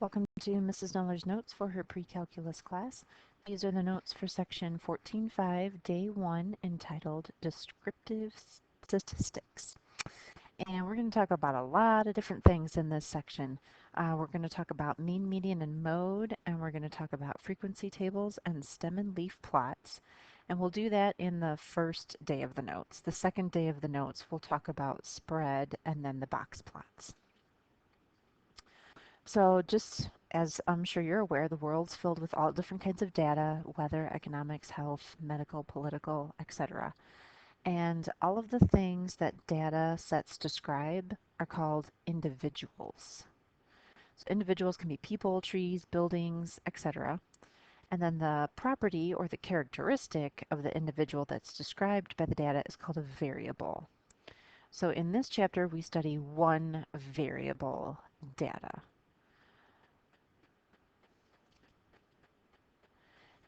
Welcome to Mrs. Nuller's notes for her pre-calculus class. These are the notes for section 14.5, day 1, entitled Descriptive Statistics. And we're going to talk about a lot of different things in this section. We're going to talk about mean, median, and mode, and we're going to talk about frequency tables and stem and leaf plots. And we'll do that in the first day of the notes. The second day of the notes, we'll talk about spread and then the box plots. So just as I'm sure you're aware, the world's filled with all different kinds of data, weather, economics, health, medical, political, etc. And all of the things that data sets describe are called individuals. So individuals can be people, trees, buildings, etc. And then the property or the characteristic of the individual that's described by the data is called a variable. So in this chapter, we study one variable, data.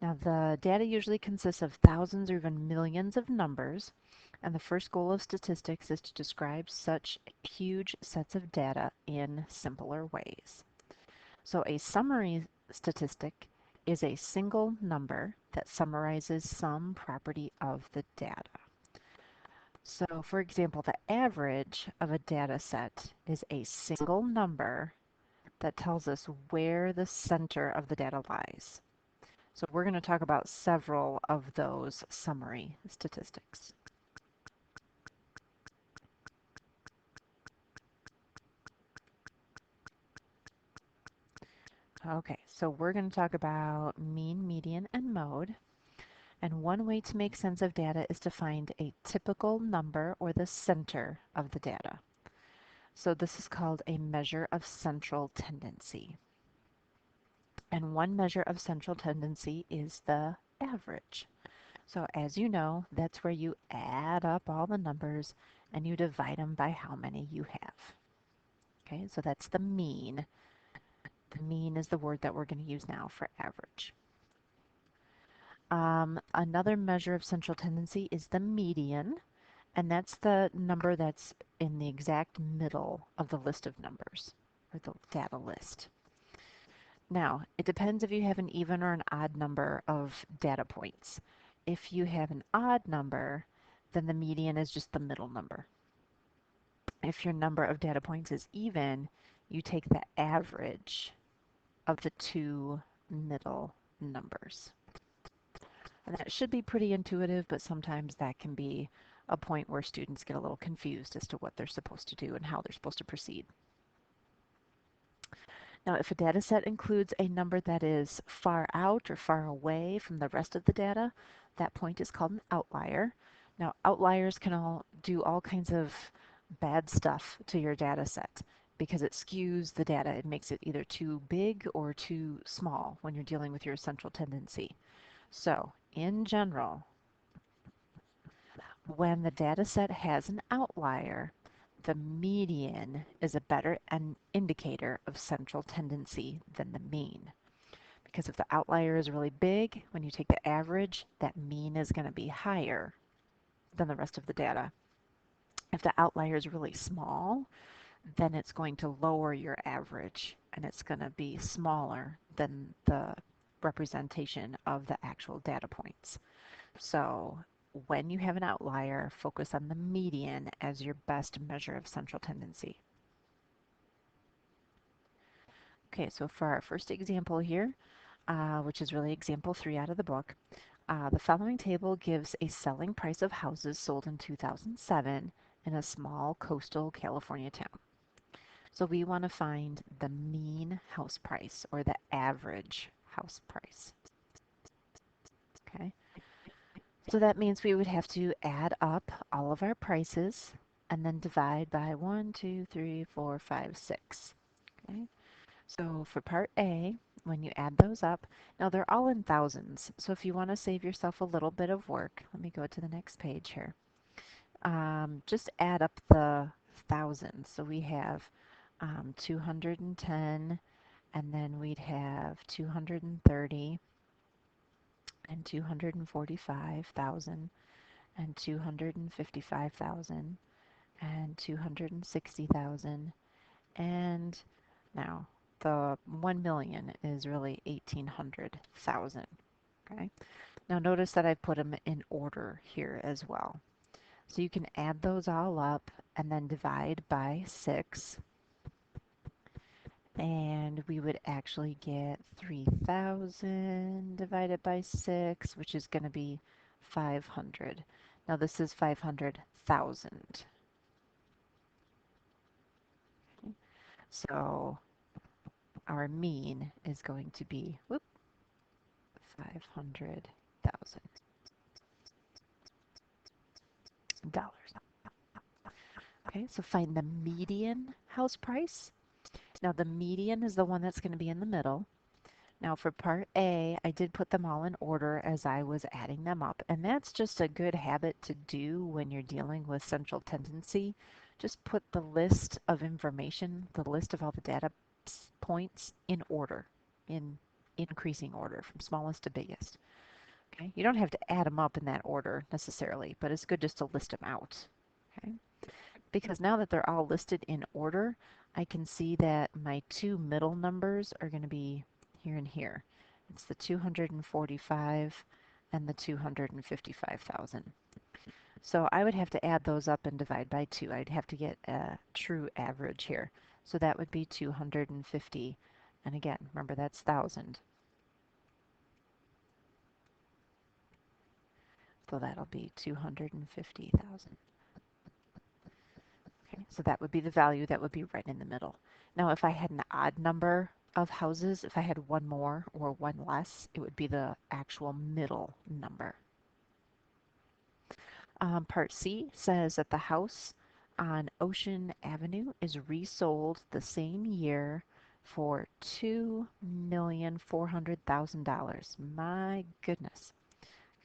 Now, the data usually consists of thousands or even millions of numbers, and the first goal of statistics is to describe such huge sets of data in simpler ways. So a summary statistic is a single number that summarizes some property of the data. So, for example, the average of a data set is a single number that tells us where the center of the data lies. So we're going to talk about several of those summary statistics. Okay, so we're going to talk about mean, median, and mode. And one way to make sense of data is to find a typical number or the center of the data. So this is called a measure of central tendency. And one measure of central tendency is the average. So as you know, that's where you add up all the numbers and you divide them by how many you have. Okay, so that's the mean. The mean is the word that we're going to use now for average. Another measure of central tendency is the median, and that's the number that's in the exact middle of the list of numbers, or the data list. Now, it depends if you have an even or an odd number of data points. If you have an odd number, then the median is just the middle number. If your number of data points is even, you take the average of the two middle numbers. And that should be pretty intuitive, but sometimes that can be a point where students get a little confused as to what they're supposed to do and how they're supposed to proceed. Now, if a data set includes a number that is far out or far away from the rest of the data, that point is called an outlier. Now, outliers can do all kinds of bad stuff to your data set because it skews the data. It makes it either too big or too small when you're dealing with your central tendency. So, in general, when the data set has an outlier, the median is a better indicator of central tendency than the mean. Because if the outlier is really big, when you take the average, that mean is going to be higher than the rest of the data. If the outlier is really small, then it's going to lower your average and it's going to be smaller than the representation of the actual data points. So when you have an outlier, focus on the median as your best measure of central tendency. Okay, so for our first example here, which is really example 3 out of the book, the following table gives a selling price of houses sold in 2007 in a small coastal California town. So we want to find the mean house price or the average house price. Okay, so that means we would have to add up all of our prices and then divide by 1, 2, 3, 4, 5, 6. Okay, so for part A, when you add those up, now they're all in thousands. So if you want to save yourself a little bit of work, let me go to the next page here. Just add up the thousands. So we have 210, and then we'd have 230, and 245,000, and 255,000, and 260,000, and now the 1 million is really 1,800,000. Okay. Now notice that I put them in order here as well. So you can add those all up and then divide by 6. And we would actually get 3,000 divided by 6, which is going to be 500. Now this is 500,000. So our mean is going to be, whoop, 500,000 dollars. Okay, so find the median house price. Now the median is the one that's going to be in the middle. Now for part A, I did put them all in order as I was adding them up, and that's just a good habit to do when you're dealing with central tendency. Just put the list of information, the list of all the data points in order, in increasing order from smallest to biggest. Okay, you don't have to add them up in that order necessarily, but it's good just to list them out. Okay, because now that they're all listed in order, I can see that my two middle numbers are going to be here and here. It's the 245 and the 255,000. So I would have to add those up and divide by 2. I'd have to get a true average here. So that would be 250. And again, remember that's 1,000. So that'll be 250,000. Okay, so that would be the value that would be right in the middle. Now, if I had an odd number of houses, if I had one more or one less, it would be the actual middle number. Part C says that the house on Ocean Avenue is resold the same year for $2,400,000. My goodness.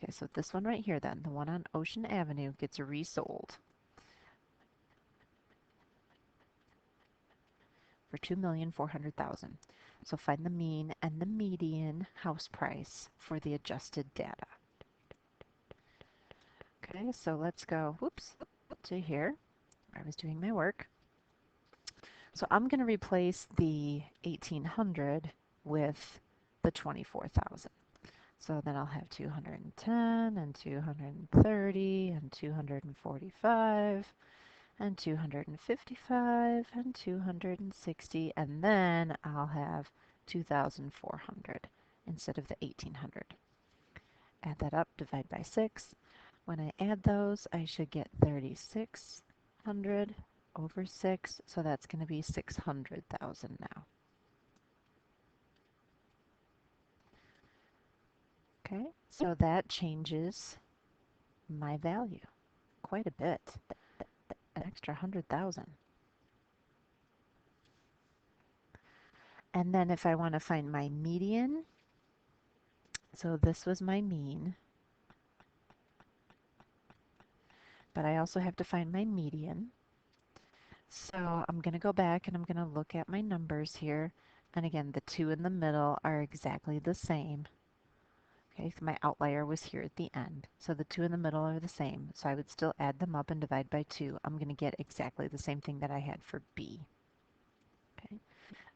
Okay, so this one right here then, the one on Ocean Avenue gets resold for $2,400,000. So find the mean and the median house price for the adjusted data. Okay, so let's go, whoops, to here where I was doing my work. So I'm going to replace the 1,800 with the 24,000. So then I'll have 210 and 230 and 245 and 255 and 260, and then I'll have 2,400 instead of the 1,800. Add that up, divide by 6. When I add those, I should get 3,600 over 6, so that's going to be 600,000 now. Okay, so that changes my value quite a bit, an extra 100,000. And then if I want to find my median, so this was my mean, but I also have to find my median. So I'm going to go back and I'm going to look at my numbers here. And again, the two in the middle are exactly the same. Okay, so my outlier was here at the end. So the two in the middle are the same. So I would still add them up and divide by 2. I'm going to get exactly the same thing that I had for B. Okay,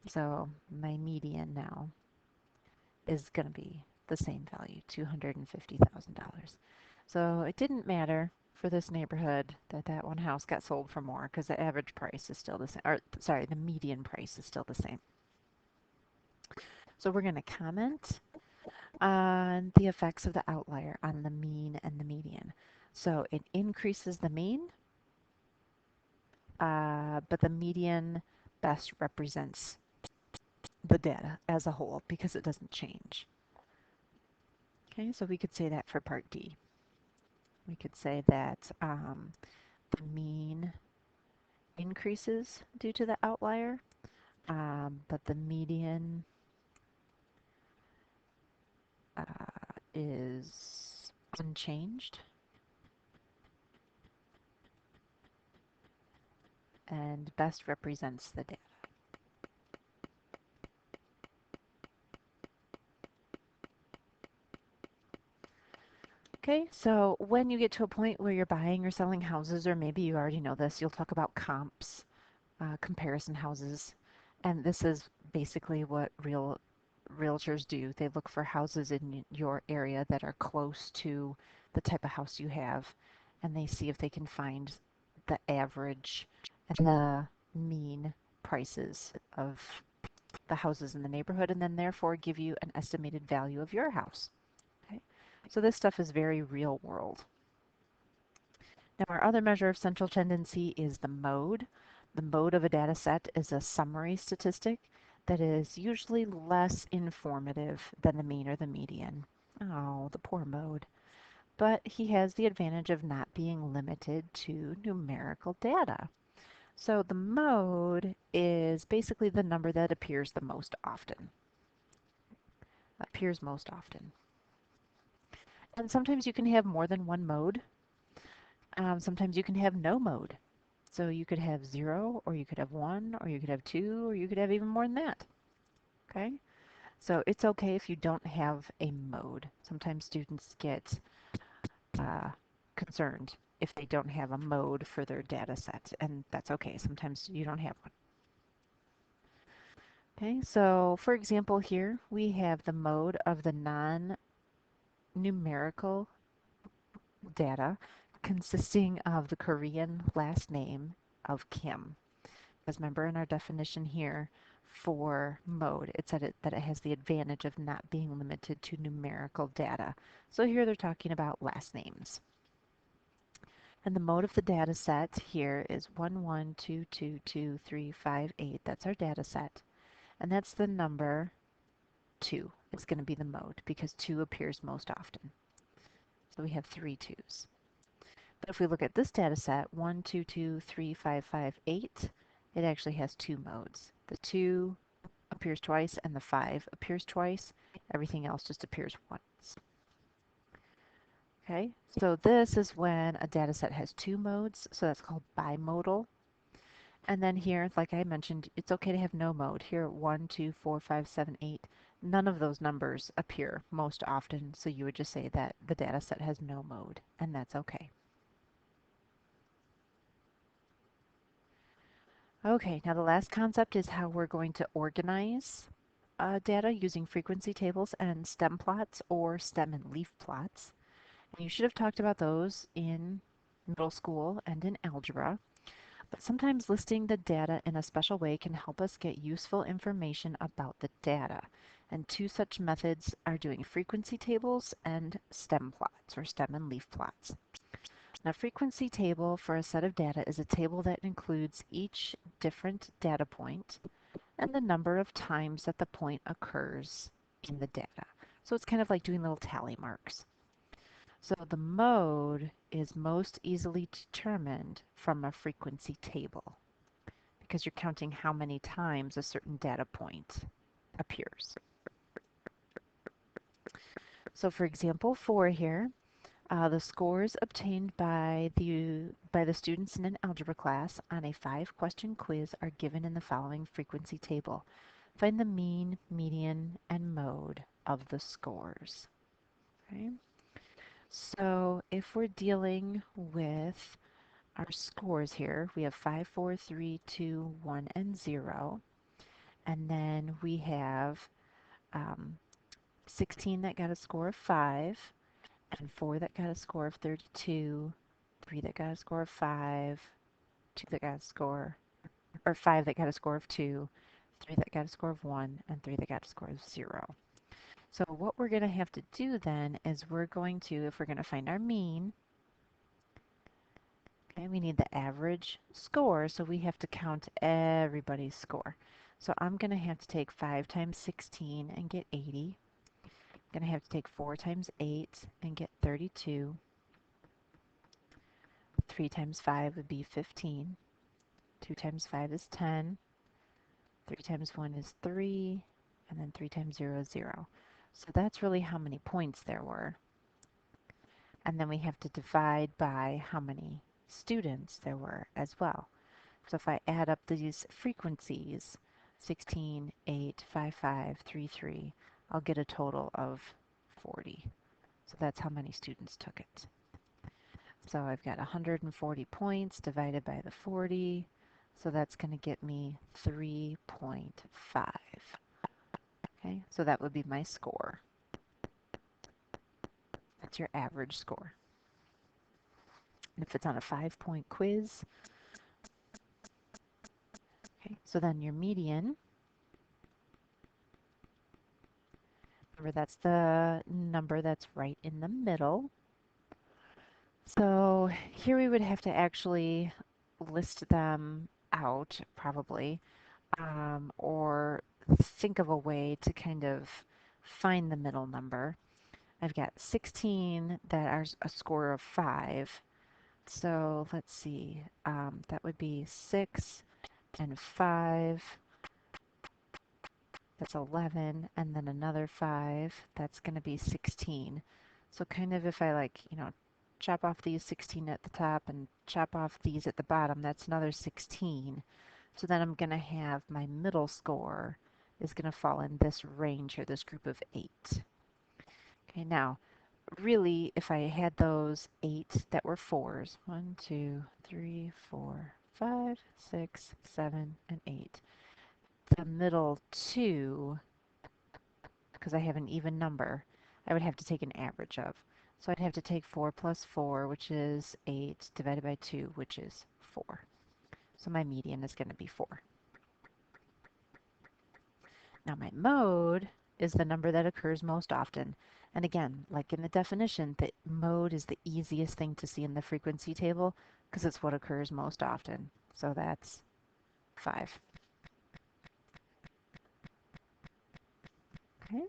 so my median now is going to be the same value, $250,000. So it didn't matter for this neighborhood that that one house got sold for more because the average price is still the same, or sorry, the median price is still the same. So we're going to comment on the effects of the outlier on the mean and the median. So it increases the mean, but the median best represents the data as a whole because it doesn't change. Okay, so we could say that for part D. We could say that the mean increases due to the outlier, but the median is unchanged and best represents the data. Okay, so when you get to a point where you're buying or selling houses, or maybe you already know this, you'll talk about comps, comparison houses, and this is basically what realtors do. They look for houses in your area that are close to the type of house you have, and they see if they can find the average and the mean prices of the houses in the neighborhood, and then therefore give you an estimated value of your house. Okay? So this stuff is very real world. Now our other measure of central tendency is the mode. The mode of a data set is a summary statistic that is usually less informative than the mean or the median. Oh, the poor mode. But he has the advantage of not being limited to numerical data. So the mode is basically the number that appears the most often. Appears most often. And sometimes you can have more than one mode. Sometimes you can have no mode. So you could have 0, or you could have 1, or you could have 2, or you could have even more than that. Okay? So it's okay if you don't have a mode. Sometimes students get uh, concerned if they don't have a mode for their data set, and that's okay. Sometimes you don't have one. Okay, so for example here, we have the mode of the non-numerical data consisting of the Korean last name of Kim. Because remember in our definition here for mode, it said that it has the advantage of not being limited to numerical data. So here they're talking about last names. And the mode of the data set here is 1, 1, 2, 2, 2, 3, 5, 8. That's our data set. And that's the number 2. It's going to be the mode because 2 appears most often. So we have 3 2s. But if we look at this data set, 1, 2, 2, 3, 5, 5, 8, it actually has 2 modes. The 2 appears twice and the 5 appears twice. Everything else just appears once. Okay, so this is when a data set has 2 modes, so that's called bimodal. And then here, like I mentioned, it's okay to have no mode. Here, 1, 2, 4, 5, 7, 8, none of those numbers appear most often, so you would just say that the data set has no mode, and that's okay. Okay, now the last concept is how we're going to organize data using frequency tables and stem plots or stem and leaf plots. And you should have talked about those in middle school and in algebra. But sometimes listing the data in a special way can help us get useful information about the data. And two such methods are doing frequency tables and stem plots or stem and leaf plots. Now, frequency table for a set of data is a table that includes each different data point and the number of times that the point occurs in the data. So it's kind of like doing little tally marks. So the mode is most easily determined from a frequency table because you're counting how many times a certain data point appears. So for example 4 here, the scores obtained by the students in an algebra class on a 5-question quiz are given in the following frequency table. Find the mean, median, and mode of the scores. Okay. So if we're dealing with our scores here, we have 5, 4, 3, 2, 1, and 0. And then we have 16 that got a score of 5, and 4 that got a score of 32, 3 that got a score of 5, 2 that got a score, or 5 that got a score of 2, 3 that got a score of 1, and 3 that got a score of 0. So what we're going to have to do then is we're going to, if we're going to find our mean, okay, we need the average score, so we have to count everybody's score. So I'm going to have to take 5 times 16 and get 80. I'm going to have to take 4 times 8 and get 32. 3 times 5 would be 15. 2 times 5 is 10. 3 times 1 is 3. And then 3 times 0 is 0. So that's really how many points there were. And then we have to divide by how many students there were as well. So if I add up these frequencies, 16, 8, 5, 5, 3, 3, I'll get a total of 40. So that's how many students took it. So I've got 140 points divided by the 40. So that's going to get me 3.5. Okay, so that would be my score. That's your average score. And if it's on a 5-point quiz, okay, so then your median, remember that's the number that's right in the middle. So here we would have to actually list them out probably, or think of a way to kind of find the middle number. I've got 16 that are a score of 5. So let's see, that would be 6 and 5, that's 11, and then another 5, that's going to be 16. So kind of if I like, chop off these 16 at the top and chop off these at the bottom, that's another 16. So then I'm going to have my middle score is going to fall in this range here, this group of 8. Okay, now really, if I had those 8 that were 4s, 1, 2, 3, 4, 5, 6, 7, and 8, the middle 2, because I have an even number, I would have to take an average of. So I'd have to take 4 plus 4, which is 8, divided by 2, which is 4. So my median is going to be 4. Now my mode is the number that occurs most often. And again, like in the definition, the mode is the easiest thing to see in the frequency table because it's what occurs most often. So that's 5. Okay.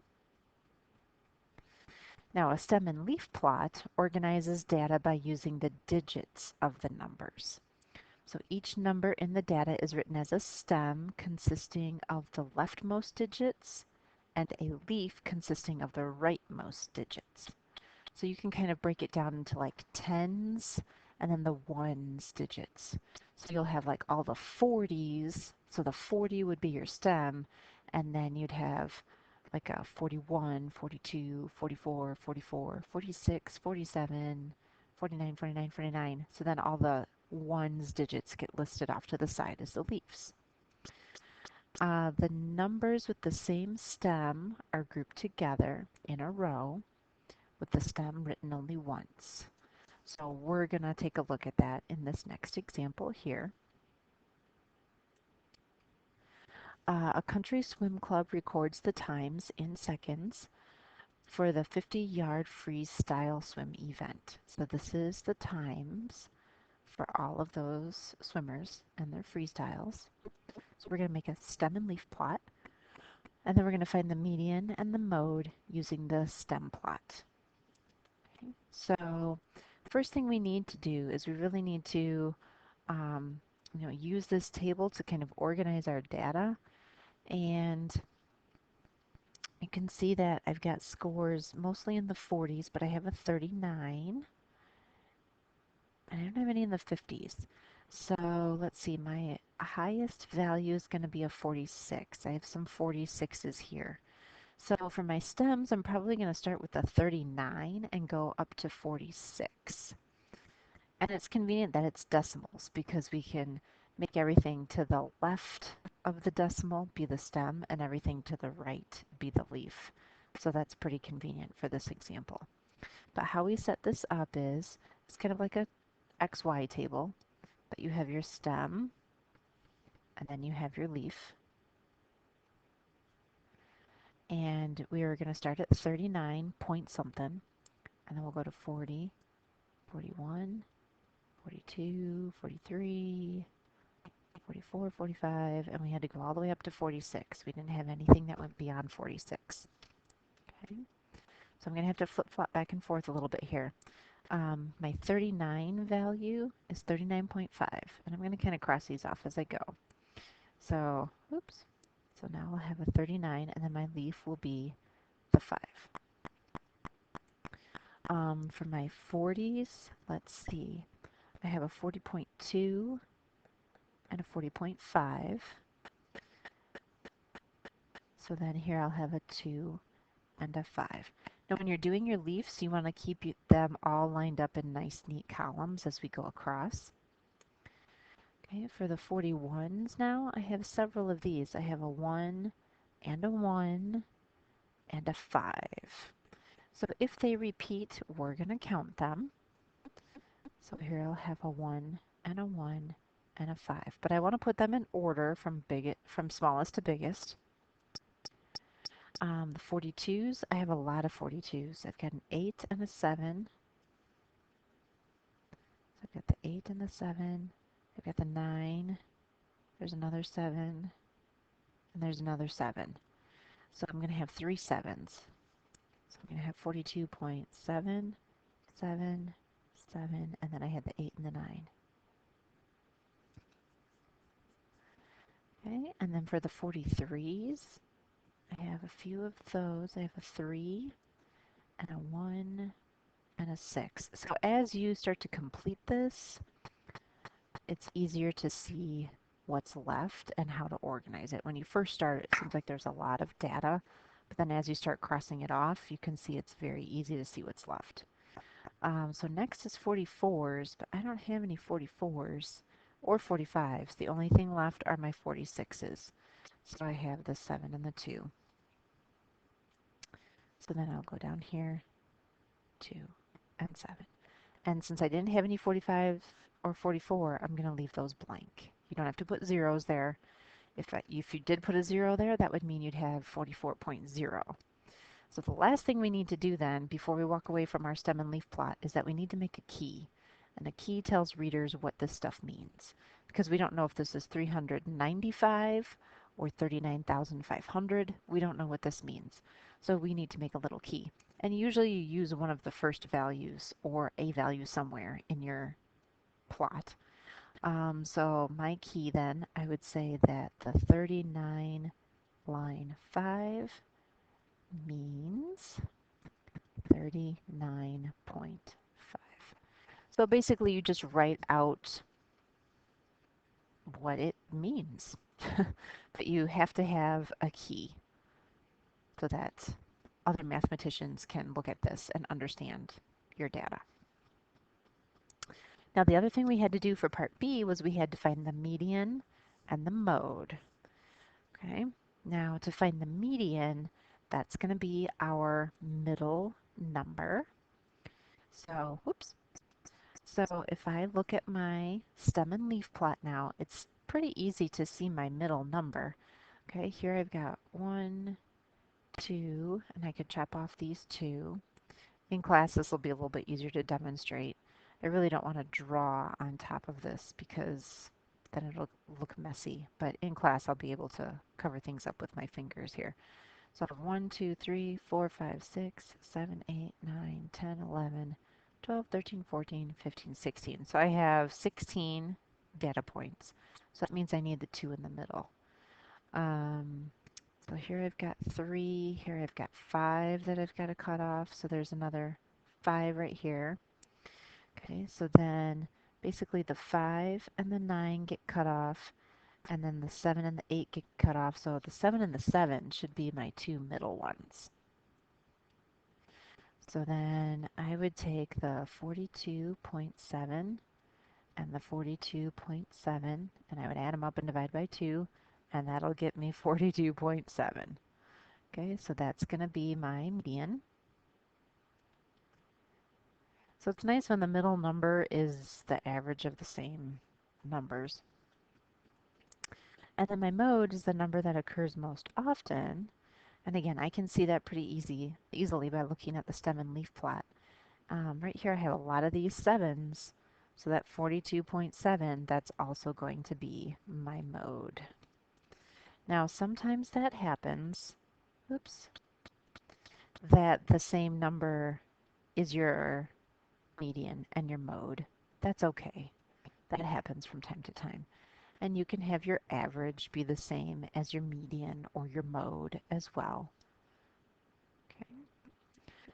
Now a stem and leaf plot organizes data by using the digits of the numbers. So each number in the data is written as a stem consisting of the leftmost digits and a leaf consisting of the rightmost digits. So you can kind of break it down into like tens and then the ones digits. So you'll have like all the 40s. So the 40 would be your stem, and then you'd have like a 41, 42, 44, 44, 46, 47, 49, 49, 49. So then all the ones digits get listed off to the side as the leaves. The numbers with the same stem are grouped together in a row with the stem written only once. So we're going to take a look at that in this next example here. A country swim club records the times in seconds for the 50-yard freestyle swim event. So this is the times for all of those swimmers and their freestyles. So we're going to make a stem and leaf plot, and then we're going to find the median and the mode using the stem plot. Okay. So first thing we need to do is we really need to use this table to kind of organize our data. And you can see that I've got scores mostly in the 40s, but I have a 39. And I don't have any in the 50s. So let's see, my highest value is going to be a 46. I have some 46s here. So for my stems, I'm probably going to start with a 39 and go up to 46. And it's convenient that it's decimals because we can make everything to the left of the decimal be the stem and everything to the right be the leaf. So that's pretty convenient for this example. But how we set this up is it's kind of like a XY table, but you have your stem and then you have your leaf. And we are going to start at 39 point something, and then we'll go to 40, 41, 42, 43, 44, 45, and we had to go all the way up to 46. We didn't have anything that went beyond 46. Okay, so I'm going to have to flip-flop back and forth a little bit here. My 39 value is 39.5, and I'm going to kind of cross these off as I go. So, oops. So now I'll have a 39, and then my leaf will be the 5. For my 40s, let's see. I have a 40.2 and a 40.5. So then here I'll have a 2 and a 5. Now when you're doing your leaves, you want to keep them all lined up in nice neat columns as we go across. Okay, for the 41s now, I have several of these. I have a 1 and a 1 and a 5. So if they repeat, we're going to count them. So here I'll have a 1 and a 1 and a 5. But I want to put them in order from smallest to biggest. The 42s, I have a lot of 42s. I've got an 8 and a 7. So I've got the 8 and the 7. I've got the 9. There's another 7. And there's another 7. So I'm going to have 3 7s. So I'm going to have 42.7, 7, 7, and then I had the 8 and the 9. Okay, and then for the 43s, I have a few of those. I have a 3 and a 1 and a 6. So as you start to complete this, it's easier to see what's left and how to organize it. When you first start, it seems like there's a lot of data, but then as you start crossing it off, you can see it's very easy to see what's left. So next is 44s, but I don't have any 44s or 45s. The only thing left are my 46s. So I have the 7 and the 2. So then I'll go down here, 2 and 7. And since I didn't have any 45 or 44, I'm going to leave those blank. You don't have to put zeros there. If you did put a 0 there, that would mean you'd have 44.0. So the last thing we need to do then, before we walk away from our stem and leaf plot, is that we need to make a key. And a key tells readers what this stuff means. Because we don't know if this is 395 or 39,500. We don't know what this means. So we need to make a little key. And usually you use one of the first values or a value somewhere in your plot. So my key then, I would say that the 39 line 5 means 39.5. So basically you just write out what it means. But you have to have a key so that other mathematicians can look at this and understand your data. Now the other thing we had to do for part B was we had to find the median and the mode. Okay, now to find the median, that's going to be our middle number. So, whoops. So if I look at my stem and leaf plot now, it's pretty easy to see my middle number. Okay, here I've got 1, 2, and I could chop off these 2. In class, this will be a little bit easier to demonstrate. I really don't want to draw on top of this because then it'll look messy. But in class, I'll be able to cover things up with my fingers here. So I have 1, 2, 3, 4, 5, 6, 7, 8, 9, 10, 11, 12, 13, 14, 15, 16. So I have 16 data points. So that means I need the 2 in the middle. So here I've got 3, here I've got 5 that I've got to cut off. So there's another 5 right here. Okay, so then basically the 5 and the 9 get cut off, and then the 7 and the 8 get cut off. So the 7 and the 7 should be my 2 middle ones. So then I would take the 42.7 and the 42.7, and I would add them up and divide by 2, and that'll get me 42.7. Okay, so that's going to be my median. So it's nice when the middle number is the average of the same numbers. And then my mode is the number that occurs most often. And again, I can see that pretty easily by looking at the stem and leaf plot. Right here I have a lot of these 7s. So that 42.7, that's also going to be my mode. Now sometimes that happens, oops, that the same number is your median and your mode. That's okay. That happens from time to time. And you can have your average be the same as your median or your mode as well. Okay.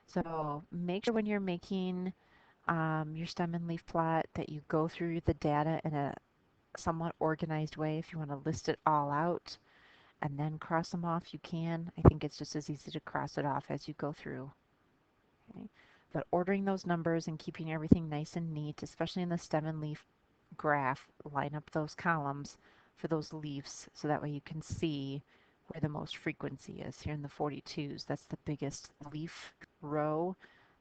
So make sure when you're making your stem and leaf plot that you go through the data in a somewhat organized way. If you want to list it all out and then cross them off, you can. I think it's just as easy to cross it off as you go through. Okay. But ordering those numbers and keeping everything nice and neat, especially in the stem and leaf graph, line up those columns for those leaves so that way you can see where the most frequency is. Here in the 42s, that's the biggest leaf row.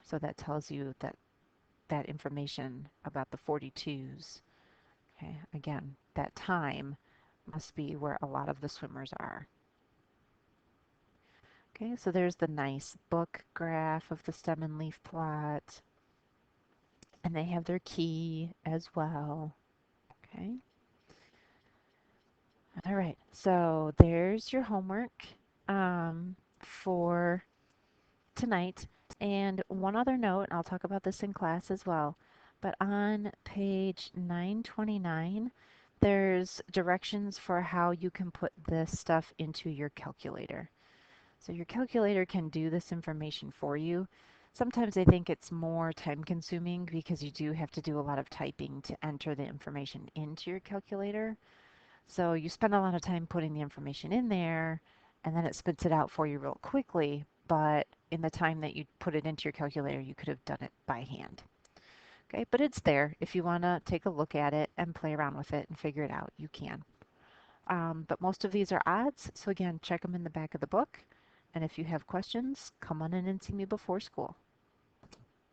So that tells you that information about the 42s. Okay, again, that time must be where a lot of the swimmers are. Okay, so there's the nice book graph of the stem and leaf plot, and they have their key as well. Okay, all right, so there's your homework for tonight. And one other note, I'll talk about this in class as well, but on page 929, there's directions for how you can put this stuff into your calculator. So your calculator can do this information for you. Sometimes I think it's more time consuming because you do have to do a lot of typing to enter the information into your calculator. So you spend a lot of time putting the information in there and then it spits it out for you real quickly. But in the time that you put it into your calculator, you could have done it by hand. Okay, but it's there. If you want to take a look at it and play around with it and figure it out, you can. But most of these are odds. So again, check them in the back of the book. And if you have questions, come on in and see me before school.